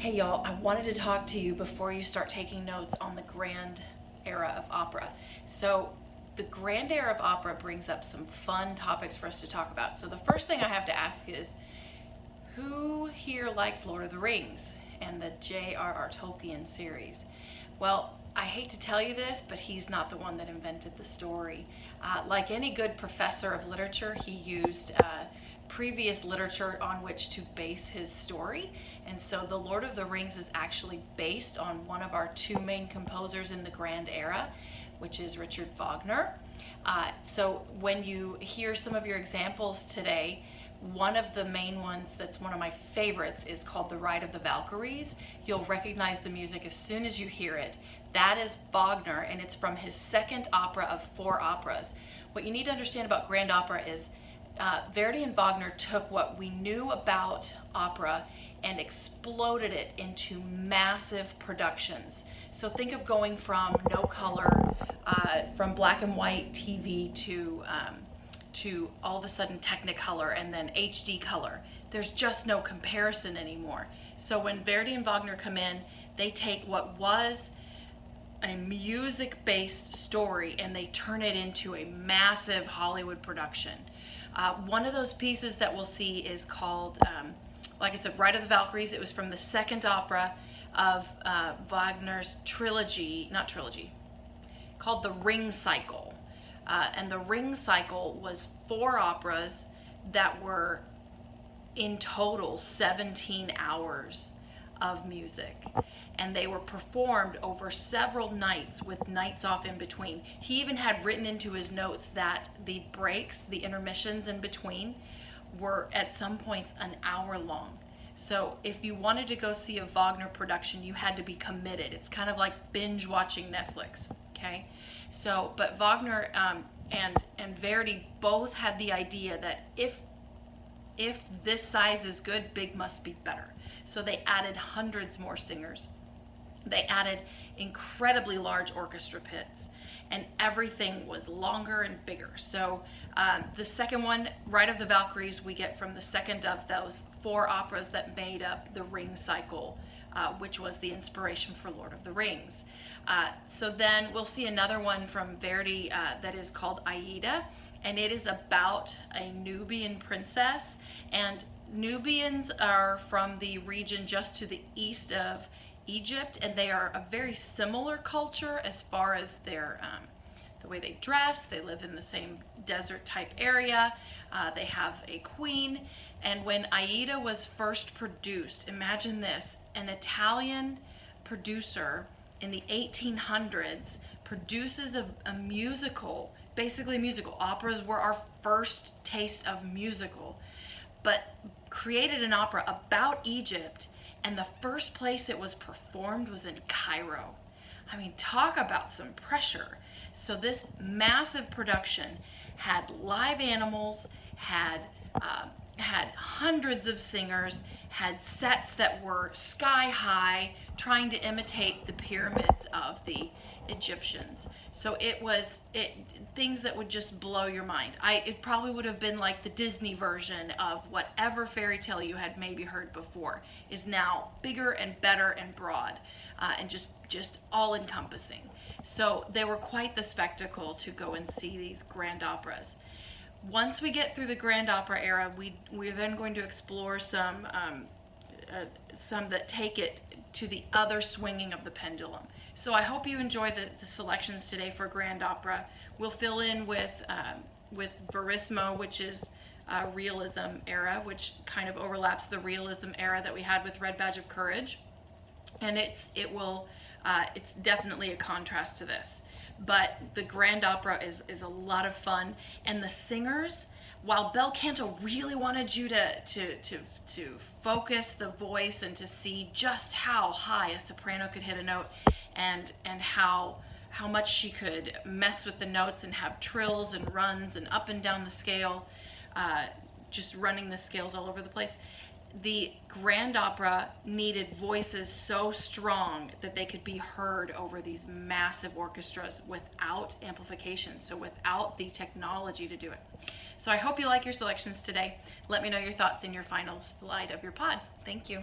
Hey y'all, I wanted to talk to you before you start taking notes on the grand era of opera. So the grand era of opera brings up some fun topics for us to talk about. So the first thing I have to ask is, who here likes Lord of the Rings and the J.R.R. Tolkien series? Well, I hate to tell you this, but he's not the one that invented the story. Like any good professor of literature, he used previous literature on which to base his story. And so The Lord of the Rings is actually based on one of our two main composers in the Grand Era, which is Richard Wagner. So when you hear some of your examples today, one of the main ones that's one of my favorites is called The Ride of the Valkyries. You'll recognize the music as soon as you hear it. That is Wagner, and it's from his second opera of 4 operas. What you need to understand about grand opera is Verdi and Wagner took what we knew about opera and exploded it into massive productions. So think of going from no color, from black and white TV to all of a sudden Technicolor and then HD color. There's just no comparison anymore. So when Verdi and Wagner come in, they take what was a music-based story and they turn it into a massive Hollywood production. One of those pieces that we'll see is called, like I said, Ride of the Valkyries. It was from the second opera of Wagner's called The Ring Cycle. And The Ring Cycle was 4 operas that were in total 17 hours of music. And they were performed over several nights with nights off in between. He even had written into his notes that the breaks, the intermissions in between, were at some points an hour long. So if you wanted to go see a Wagner production, you had to be committed. It's kind of like binge watching Netflix, okay? So, but Wagner and Verdi both had the idea that if this size is good, big must be better. So they added hundreds more singers. They added incredibly large orchestra pits, and everything was longer and bigger. So the second one, Ride of the Valkyries, we get from the second of those 4 operas that made up the Ring Cycle, which was the inspiration for Lord of the Rings. So then we'll see another one from Verdi that is called Aida, and it is about a Nubian princess. And Nubians are from the region just to the east of Egypt, and they are a very similar culture as far as their the way they dress. They live in the same desert type area. They have a queen, and when Aida was first produced, imagine this, an Italian producer in the 1800s produces a musical, basically a musical. Operas were our first taste of musical, but created an opera about Egypt, and the first place it was performed was in Cairo. I mean, talk about some pressure. So this massive production had live animals, had hundreds of singers, had sets that were sky high, trying to imitate the pyramids of the Egyptians. So it was things that would just blow your mind. It probably would have been like the Disney version of whatever fairy tale you had maybe heard before, is now bigger and better and broad, and just all encompassing. So they were quite the spectacle to go and see these grand operas. Once we get through the grand opera era, we're then going to explore some that take it to the other swinging of the pendulum. So I hope you enjoy the selections today for grand opera. We'll fill in with Verismo, which is realism era, which kind of overlaps the realism era that we had with Red Badge of Courage, and it's definitely a contrast to this. But the grand opera is a lot of fun, and the singers, while Bel Canto really wanted you to focus the voice and to see just how high a soprano could hit a note, and how much she could mess with the notes and have trills and runs and up and down the scale, just running the scales all over the place. The grand opera needed voices so strong that they could be heard over these massive orchestras without amplification, so without the technology to do it. So I hope you like your selections today. Let me know your thoughts in your final slide of your pod. Thank you.